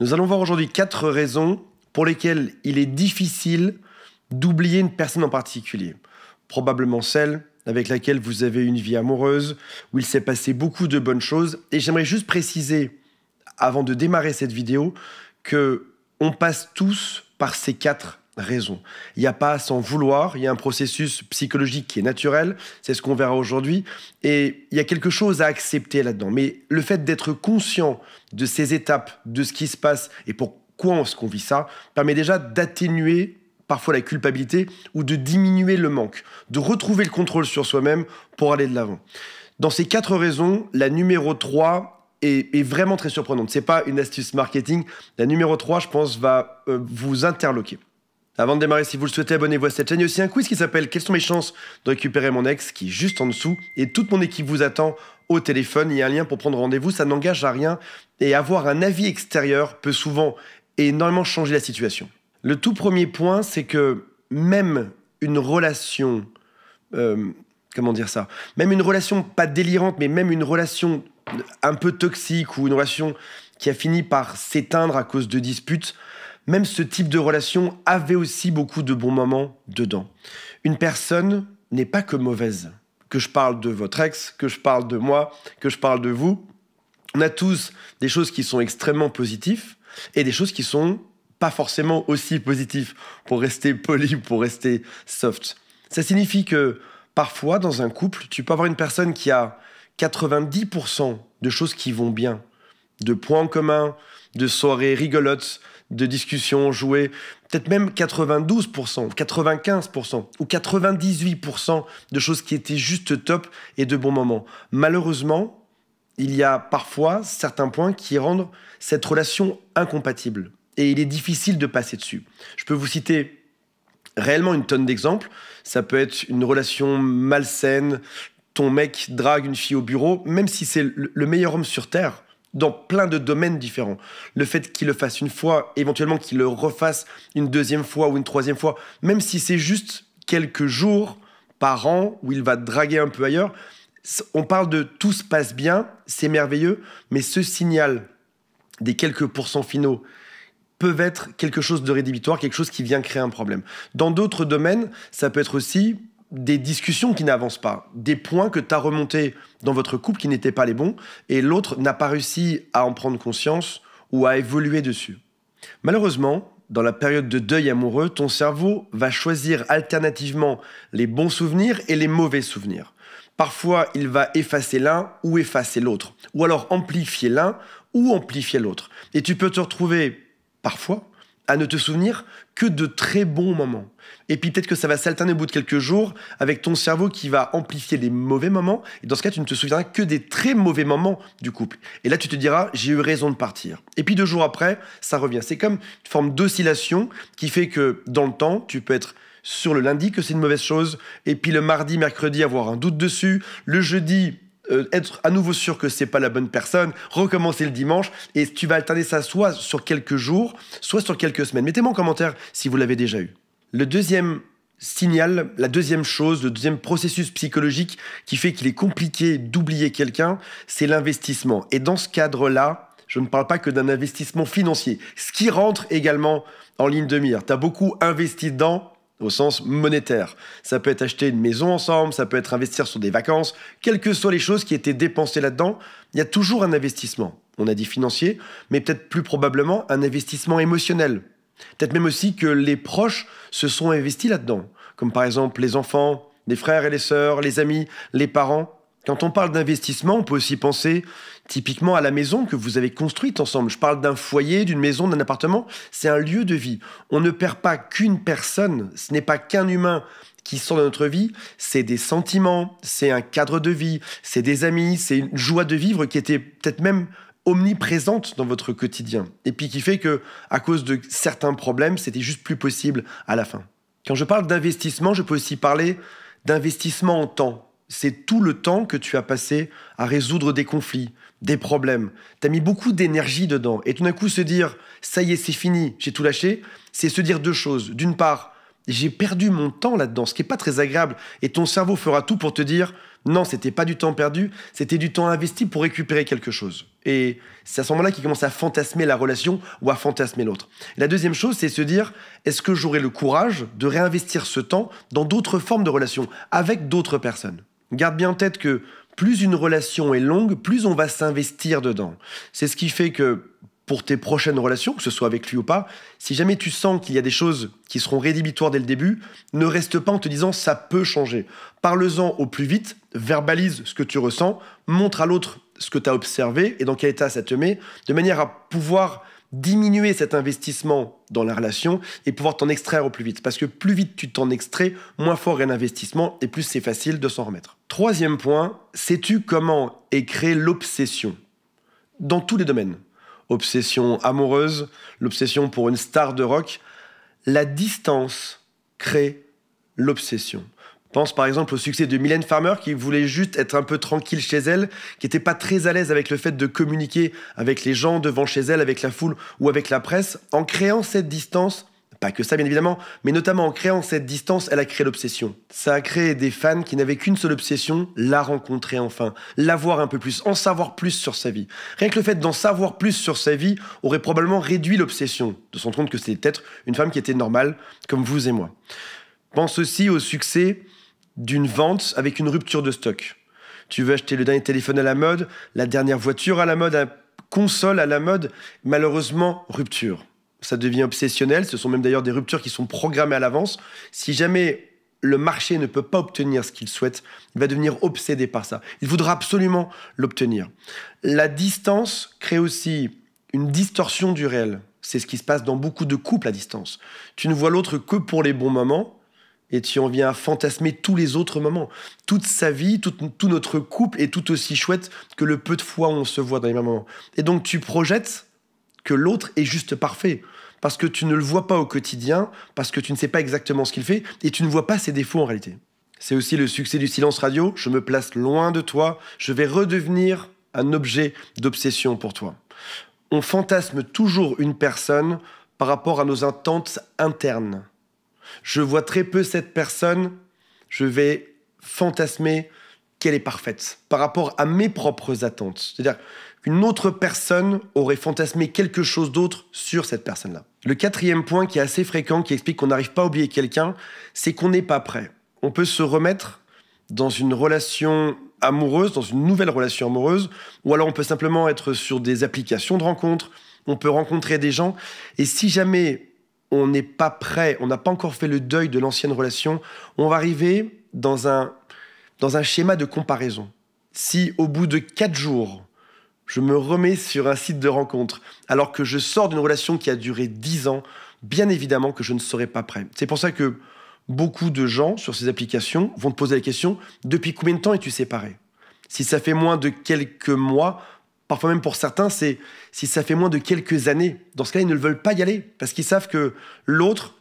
Nous allons voir aujourd'hui 4 raisons pour lesquelles il est difficile d'oublier une personne en particulier. Probablement celle avec laquelle vous avez une vie amoureuse, où il s'est passé beaucoup de bonnes choses. Et j'aimerais juste préciser, avant de démarrer cette vidéo, que on passe tous par ces 4 raisons. Il n'y a pas à s'en vouloir, il y a un processus psychologique qui est naturel, c'est ce qu'on verra aujourd'hui, et il y a quelque chose à accepter là-dedans. Mais le fait d'être conscient de ces étapes, de ce qui se passe et pourquoi est-ce qu'on vit ça, permet déjà d'atténuer parfois la culpabilité ou de diminuer le manque, de retrouver le contrôle sur soi-même pour aller de l'avant. Dans ces 4 raisons, la numéro 3 est vraiment très surprenante. Ce n'est pas une astuce marketing. La numéro 3, je pense, va vous interloquer. Avant de démarrer, si vous le souhaitez, abonnez-vous à cette chaîne. Il y a aussi un quiz qui s'appelle « Quelles sont mes chances de récupérer mon ex ?» qui est juste en dessous. Et toute mon équipe vous attend au téléphone. Il y a un lien pour prendre rendez-vous. Ça n'engage à rien. Et avoir un avis extérieur peut souvent énormément changer la situation. Le tout premier point, c'est que même une relation... comment dire ça ? Même une relation pas délirante, mais même une relation un peu toxique ou une relation qui a fini par s'éteindre à cause de disputes, même ce type de relation avait aussi beaucoup de bons moments dedans. Une personne n'est pas que mauvaise. Que je parle de votre ex, que je parle de moi, que je parle de vous. On a tous des choses qui sont extrêmement positives et des choses qui sont pas forcément aussi positives, pour rester poli, pour rester soft. Ça signifie que parfois, dans un couple, tu peux avoir une personne qui a 90% de choses qui vont bien, de points en commun, de soirées rigolotes, de discussions jouées, peut-être même 92%, 95% ou 98% de choses qui étaient juste top et de bons moments. Malheureusement, il y a parfois certains points qui rendent cette relation incompatible et il est difficile de passer dessus. Je peux vous citer réellement une tonne d'exemples. Ça peut être une relation malsaine, ton mec drague une fille au bureau, même si c'est le meilleur homme sur Terre, dans plein de domaines différents. Le fait qu'il le fasse une fois, éventuellement qu'il le refasse une deuxième fois ou une troisième fois, même si c'est juste quelques jours par an où il va draguer un peu ailleurs, on parle de tout se passe bien, c'est merveilleux, mais ce signal des quelques pourcents finaux peuvent être quelque chose de rédhibitoire, quelque chose qui vient créer un problème. Dans d'autres domaines, ça peut être aussi des discussions qui n'avancent pas, des points que tu as remontés dans votre couple qui n'étaient pas les bons, et l'autre n'a pas réussi à en prendre conscience ou à évoluer dessus. Malheureusement, dans la période de deuil amoureux, ton cerveau va choisir alternativement les bons souvenirs et les mauvais souvenirs. Parfois, il va effacer l'un ou effacer l'autre, ou alors amplifier l'un ou amplifier l'autre. Et tu peux te retrouver parfois à ne te souvenir que de très bons moments. Et puis peut-être que ça va s'alterner au bout de quelques jours avec ton cerveau qui va amplifier les mauvais moments. Et dans ce cas, tu ne te souviendras que des très mauvais moments du couple. Et là, tu te diras, j'ai eu raison de partir. Et puis 2 jours après, ça revient. C'est comme une forme d'oscillation qui fait que dans le temps, tu peux être sur le lundi que c'est une mauvaise chose. Et puis le mardi, mercredi, avoir un doute dessus. Le jeudi, être à nouveau sûr que c'est pas la bonne personne, recommencer le dimanche, et tu vas alterner ça soit sur quelques jours, soit sur quelques semaines. Mettez-moi en commentaire si vous l'avez déjà eu. Le deuxième signal, la deuxième chose, le deuxième processus psychologique qui fait qu'il est compliqué d'oublier quelqu'un, c'est l'investissement. Et dans ce cadre-là, je ne parle pas que d'un investissement financier, ce qui rentre également en ligne de mire. Tu as beaucoup investi dedans, au sens monétaire. Ça peut être acheter une maison ensemble, ça peut être investir sur des vacances, quelles que soient les choses qui étaient dépensées là-dedans, il y a toujours un investissement. On a dit financier, mais peut-être plus probablement un investissement émotionnel. Peut-être même aussi que les proches se sont investis là-dedans, comme par exemple les enfants, les frères et les sœurs, les amis, les parents. Quand on parle d'investissement, on peut aussi penser typiquement à la maison que vous avez construite ensemble. Je parle d'un foyer, d'une maison, d'un appartement. C'est un lieu de vie. On ne perd pas qu'une personne. Ce n'est pas qu'un humain qui sort de notre vie. C'est des sentiments, c'est un cadre de vie, c'est des amis, c'est une joie de vivre qui était peut-être même omniprésente dans votre quotidien. Et puis qui fait que, à cause de certains problèmes, c'était juste plus possible à la fin. Quand je parle d'investissement, je peux aussi parler d'investissement en temps. C'est tout le temps que tu as passé à résoudre des conflits, des problèmes. Tu as mis beaucoup d'énergie dedans. Et tout d'un coup, se dire « ça y est, c'est fini, j'ai tout lâché », c'est se dire 2 choses. D'une part, j'ai perdu mon temps là-dedans, ce qui n'est pas très agréable. Et ton cerveau fera tout pour te dire « non, c'était pas du temps perdu, c'était du temps investi pour récupérer quelque chose ». Et c'est à ce moment-là qu'il commence à fantasmer la relation ou à fantasmer l'autre. Et la deuxième chose, c'est se dire, est-ce que j'aurai le courage de réinvestir ce temps dans d'autres formes de relations, avec d'autres personnes? Garde bien en tête que plus une relation est longue, plus on va s'investir dedans. C'est ce qui fait que pour tes prochaines relations, que ce soit avec lui ou pas, si jamais tu sens qu'il y a des choses qui seront rédhibitoires dès le début, ne reste pas en te disant ça peut changer. Parle-en au plus vite, verbalise ce que tu ressens, montre à l'autre ce que tu as observé et dans quel état ça te met, de manière à pouvoir diminuer cet investissement dans la relation et pouvoir t'en extraire au plus vite. Parce que plus vite tu t'en extrais, moins fort est l'investissement et plus c'est facile de s'en remettre. Troisième point, sais-tu comment est créée l'obsession? Dans tous les domaines. Obsession amoureuse, l'obsession pour une star de rock. La distance crée l'obsession. Pense par exemple au succès de Mylène Farmer qui voulait juste être un peu tranquille chez elle, qui n'était pas très à l'aise avec le fait de communiquer avec les gens devant chez elle, avec la foule ou avec la presse. En créant cette distance, pas que ça bien évidemment, mais notamment en créant cette distance, elle a créé l'obsession. Ça a créé des fans qui n'avaient qu'une seule obsession, la rencontrer enfin, la voir un peu plus, en savoir plus sur sa vie. Rien que le fait d'en savoir plus sur sa vie aurait probablement réduit l'obsession, de se rendre compte que c'était peut-être une femme qui était normale, comme vous et moi. Pense aussi au succès d'une vente avec une rupture de stock. Tu veux acheter le dernier téléphone à la mode, la dernière voiture à la mode, la console à la mode, malheureusement, rupture. Ça devient obsessionnel, ce sont même d'ailleurs des ruptures qui sont programmées à l'avance. Si jamais le marché ne peut pas obtenir ce qu'il souhaite, il va devenir obsédé par ça. Il voudra absolument l'obtenir. La distance crée aussi une distorsion du réel. C'est ce qui se passe dans beaucoup de couples à distance. Tu ne vois l'autre que pour les bons moments, et tu en viens à fantasmer tous les autres moments. Toute sa vie, tout notre couple est tout aussi chouette que le peu de fois où on se voit dans les mêmes moments. Et donc tu projettes que l'autre est juste parfait, parce que tu ne le vois pas au quotidien, parce que tu ne sais pas exactement ce qu'il fait, et tu ne vois pas ses défauts en réalité. C'est aussi le succès du silence radio. Je me place loin de toi, je vais redevenir un objet d'obsession pour toi. On fantasme toujours une personne par rapport à nos attentes internes. Je vois très peu cette personne, je vais fantasmer qu'elle est parfaite par rapport à mes propres attentes. C'est-à-dire qu'une autre personne aurait fantasmé quelque chose d'autre sur cette personne-là. Le quatrième point qui est assez fréquent, qui explique qu'on n'arrive pas à oublier quelqu'un, c'est qu'on n'est pas prêt. On peut se remettre dans une relation amoureuse, dans une nouvelle relation amoureuse, ou alors on peut simplement être sur des applications de rencontres, on peut rencontrer des gens, et si jamais on n'est pas prêt, on n'a pas encore fait le deuil de l'ancienne relation, on va arriver dans un schéma de comparaison. Si au bout de 4 jours, je me remets sur un site de rencontre, alors que je sors d'une relation qui a duré 10 ans, bien évidemment que je ne serai pas prêt. C'est pour ça que beaucoup de gens sur ces applications vont te poser la question « Depuis combien de temps es-tu séparé ?» Si ça fait moins de quelques mois, parfois même pour certains, c'est si ça fait moins de quelques années. Dans ce cas, ils ne veulent pas y aller parce qu'ils savent que l'autre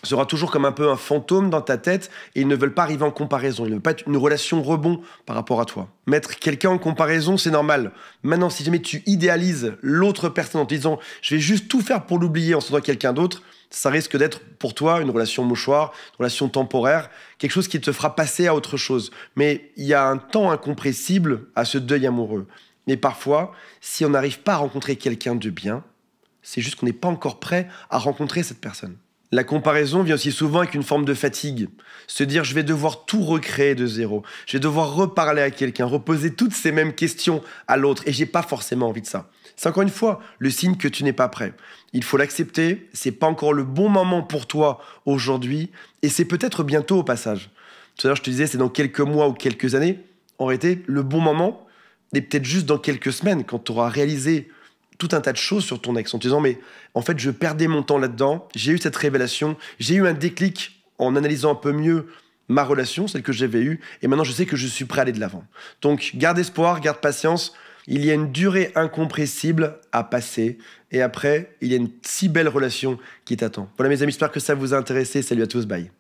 sera toujours comme un peu un fantôme dans ta tête et ils ne veulent pas arriver en comparaison. Ils ne veulent pas être une relation rebond par rapport à toi. Mettre quelqu'un en comparaison, c'est normal. Maintenant, si jamais tu idéalises l'autre personne en te disant « je vais juste tout faire pour l'oublier en se trouvant quelqu'un d'autre », ça risque d'être pour toi une relation mouchoir, une relation temporaire, quelque chose qui te fera passer à autre chose. Mais il y a un temps incompressible à ce deuil amoureux. Mais parfois, si on n'arrive pas à rencontrer quelqu'un de bien, c'est juste qu'on n'est pas encore prêt à rencontrer cette personne. La comparaison vient aussi souvent avec une forme de fatigue. Se dire, je vais devoir tout recréer de zéro. Je vais devoir reparler à quelqu'un, reposer toutes ces mêmes questions à l'autre. Et j'ai pas forcément envie de ça. C'est encore une fois le signe que tu n'es pas prêt. Il faut l'accepter. C'est pas encore le bon moment pour toi aujourd'hui. Et c'est peut-être bientôt au passage. Tout à l'heure, je te disais, c'est dans quelques mois ou quelques années. En réalité, le bon moment est peut-être juste dans quelques semaines, quand tu auras réalisé tout un tas de choses sur ton ex, en te disant, mais en fait, je perdais mon temps là-dedans, j'ai eu cette révélation, j'ai eu un déclic en analysant un peu mieux ma relation, celle que j'avais eue, et maintenant je sais que je suis prêt à aller de l'avant. Donc, garde espoir, garde patience, il y a une durée incompressible à passer, et après, il y a une si belle relation qui t'attend. Voilà mes amis, j'espère que ça vous a intéressé, salut à tous, bye.